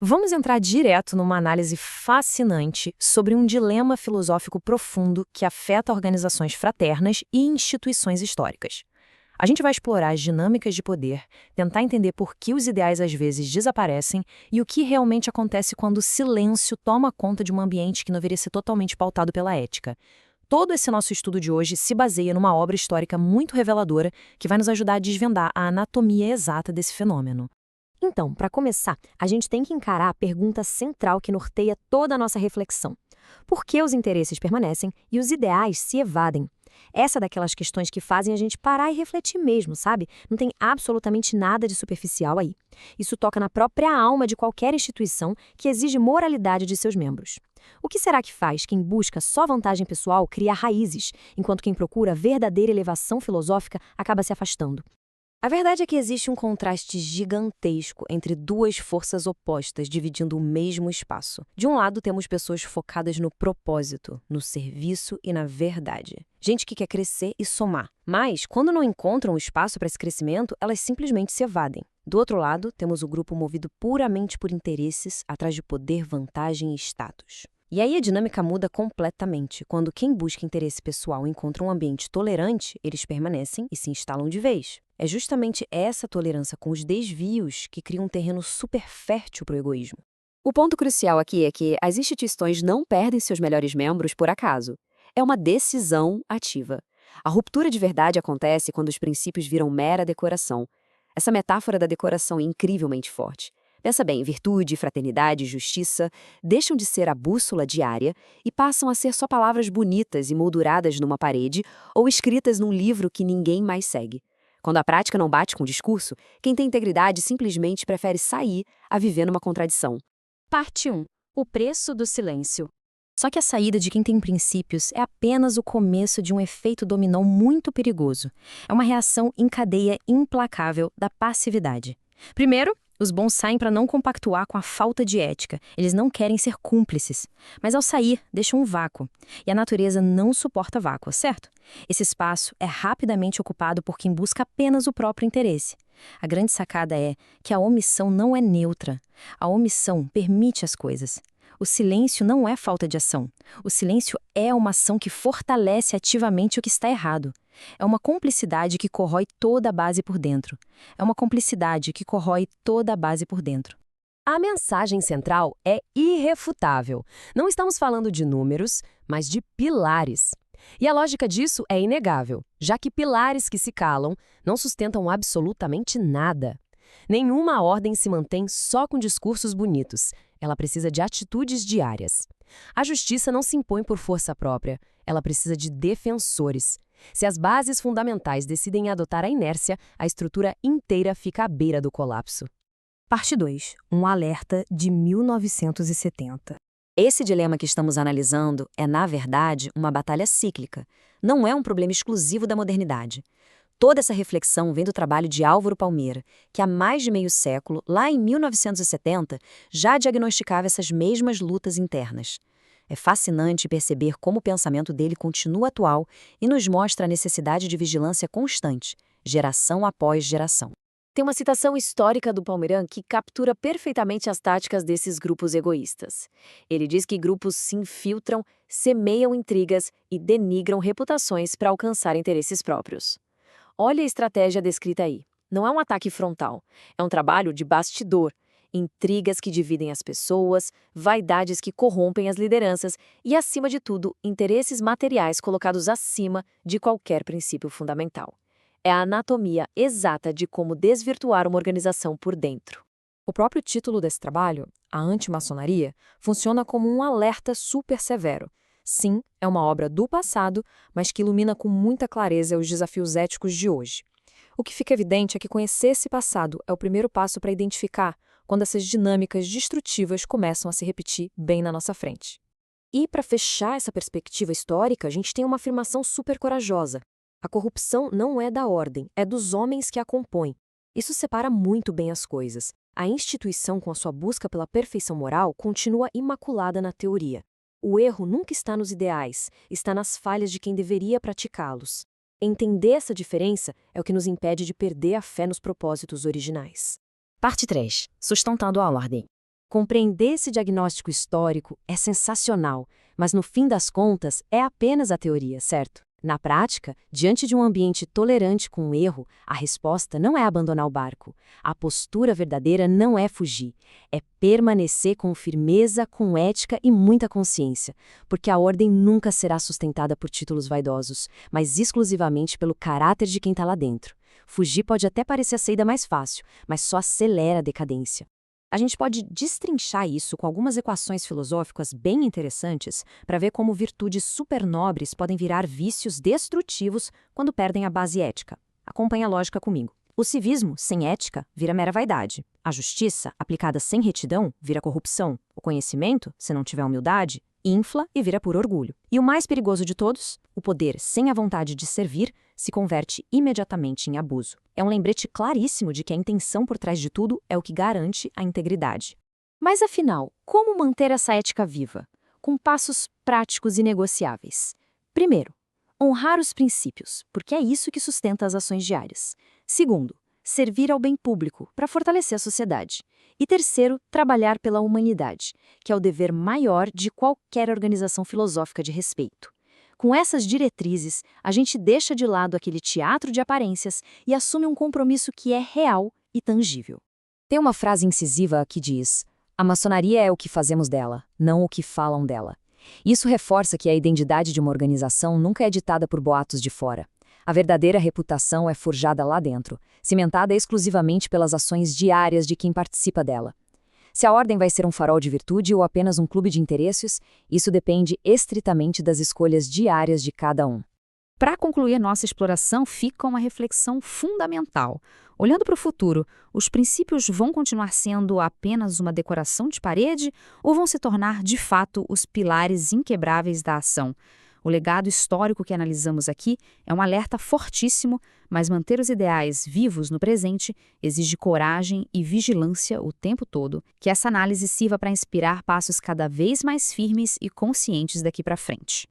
Vamos entrar direto numa análise fascinante sobre um dilema filosófico profundo que afeta organizações fraternas e instituições históricas. A gente vai explorar as dinâmicas de poder, tentar entender por que os ideais às vezes desaparecem e o que realmente acontece quando o silêncio toma conta de um ambiente que não deveria ser totalmente pautado pela ética. Todo esse nosso estudo de hoje se baseia numa obra histórica muito reveladora que vai nos ajudar a desvendar a anatomia exata desse fenômeno. Então, para começar, a gente tem que encarar a pergunta central que norteia toda a nossa reflexão. Por que os interesses permanecem e os ideais se evadem? Essa é daquelas questões que fazem a gente parar e refletir mesmo, sabe? Não tem absolutamente nada de superficial aí. Isso toca na própria alma de qualquer instituição que exige moralidade de seus membros. O que será que faz quem busca só vantagem pessoal criar raízes, enquanto quem procura verdadeira elevação filosófica acaba se afastando? A verdade é que existe um contraste gigantesco entre duas forças opostas dividindo o mesmo espaço. De um lado, temos pessoas focadas no propósito, no serviço e na verdade. Gente que quer crescer e somar. Mas, quando não encontram espaço para esse crescimento, elas simplesmente se evadem. Do outro lado, temos o grupo movido puramente por interesses, atrás de poder, vantagem e status. E aí a dinâmica muda completamente. Quando quem busca interesse pessoal encontra um ambiente tolerante, eles permanecem e se instalam de vez. É justamente essa tolerância com os desvios que cria um terreno super fértil para o egoísmo. O ponto crucial aqui é que as instituições não perdem seus melhores membros por acaso. É uma decisão ativa. A ruptura de verdade acontece quando os princípios viram mera decoração. Essa metáfora da decoração é incrivelmente forte. Pensa bem, virtude, fraternidade, justiça deixam de ser a bússola diária e passam a ser só palavras bonitas e molduradas numa parede ou escritas num livro que ninguém mais segue. Quando a prática não bate com o discurso, quem tem integridade simplesmente prefere sair a viver numa contradição. Parte 1. O preço do silêncio. Só que a saída de quem tem princípios é apenas o começo de um efeito dominó muito perigoso. É uma reação em cadeia implacável da passividade. Primeiro, os bons saem para não compactuar com a falta de ética. Eles não querem ser cúmplices. Mas ao sair, deixam um vácuo. E a natureza não suporta vácuo, certo? Esse espaço é rapidamente ocupado por quem busca apenas o próprio interesse. A grande sacada é que a omissão não é neutra. A omissão permite as coisas. O silêncio não é falta de ação. O silêncio é uma ação que fortalece ativamente o que está errado. É uma cumplicidade que corrói toda a base por dentro. É uma cumplicidade que corrói toda a base por dentro. A mensagem central é irrefutável. Não estamos falando de números, mas de pilares. E a lógica disso é inegável, já que pilares que se calam não sustentam absolutamente nada. Nenhuma ordem se mantém só com discursos bonitos. Ela precisa de atitudes diárias. A justiça não se impõe por força própria. Ela precisa de defensores. Se as bases fundamentais decidem adotar a inércia, a estrutura inteira fica à beira do colapso. Parte 2. Um alerta de 1970. Esse dilema que estamos analisando é, na verdade, uma batalha cíclica. Não é um problema exclusivo da modernidade. Toda essa reflexão vem do trabalho de Álvaro Palmeira, que há mais de meio século, lá em 1970, já diagnosticava essas mesmas lutas internas. É fascinante perceber como o pensamento dele continua atual e nos mostra a necessidade de vigilância constante, geração após geração. Tem uma citação histórica do Palmeirão que captura perfeitamente as táticas desses grupos egoístas. Ele diz que grupos se infiltram, semeiam intrigas e denigram reputações para alcançar interesses próprios. Olha a estratégia descrita aí. Não é um ataque frontal, é um trabalho de bastidor. Intrigas que dividem as pessoas, vaidades que corrompem as lideranças e, acima de tudo, interesses materiais colocados acima de qualquer princípio fundamental. É a anatomia exata de como desvirtuar uma organização por dentro. O próprio título desse trabalho, A Antimaçonaria, funciona como um alerta super severo. Sim, é uma obra do passado, mas que ilumina com muita clareza os desafios éticos de hoje. O que fica evidente é que conhecer esse passado é o primeiro passo para identificar quando essas dinâmicas destrutivas começam a se repetir bem na nossa frente. E para fechar essa perspectiva histórica, a gente tem uma afirmação super corajosa. A corrupção não é da ordem, é dos homens que a compõem. Isso separa muito bem as coisas. A instituição, com a sua busca pela perfeição moral, continua imaculada na teoria. O erro nunca está nos ideais, está nas falhas de quem deveria praticá-los. Entender essa diferença é o que nos impede de perder a fé nos propósitos originais. Parte 3. Sustentando a ordem. Compreender esse diagnóstico histórico é sensacional, mas no fim das contas é apenas a teoria, certo? Na prática, diante de um ambiente tolerante com o erro, a resposta não é abandonar o barco. A postura verdadeira não é fugir, é permanecer com firmeza, com ética e muita consciência, porque a ordem nunca será sustentada por títulos vaidosos, mas exclusivamente pelo caráter de quem está lá dentro. Fugir pode até parecer a saída mais fácil, mas só acelera a decadência. A gente pode destrinchar isso com algumas equações filosóficas bem interessantes para ver como virtudes supernobres podem virar vícios destrutivos quando perdem a base ética. Acompanha a lógica comigo. O civismo, sem ética, vira mera vaidade. A justiça, aplicada sem retidão, vira corrupção. O conhecimento, se não tiver humildade, infla e vira puro orgulho. E o mais perigoso de todos, o poder sem a vontade de servir, se converte imediatamente em abuso. É um lembrete claríssimo de que a intenção por trás de tudo é o que garante a integridade. Mas afinal, como manter essa ética viva? Com passos práticos e negociáveis. Primeiro, honrar os princípios, porque é isso que sustenta as ações diárias. Segundo, servir ao bem público, para fortalecer a sociedade. E terceiro, trabalhar pela humanidade, que é o dever maior de qualquer organização filosófica de respeito. Com essas diretrizes, a gente deixa de lado aquele teatro de aparências e assume um compromisso que é real e tangível. Tem uma frase incisiva que diz: a maçonaria é o que fazemos dela, não o que falam dela. Isso reforça que a identidade de uma organização nunca é ditada por boatos de fora. A verdadeira reputação é forjada lá dentro, cimentada exclusivamente pelas ações diárias de quem participa dela. Se a ordem vai ser um farol de virtude ou apenas um clube de interesses, isso depende estritamente das escolhas diárias de cada um. Para concluir nossa exploração, fica uma reflexão fundamental. Olhando para o futuro, os princípios vão continuar sendo apenas uma decoração de parede ou vão se tornar, de fato, os pilares inquebráveis da ação? O legado histórico que analisamos aqui é um alerta fortíssimo, mas manter os ideais vivos no presente exige coragem e vigilância o tempo todo, que essa análise sirva para inspirar passos cada vez mais firmes e conscientes daqui para frente.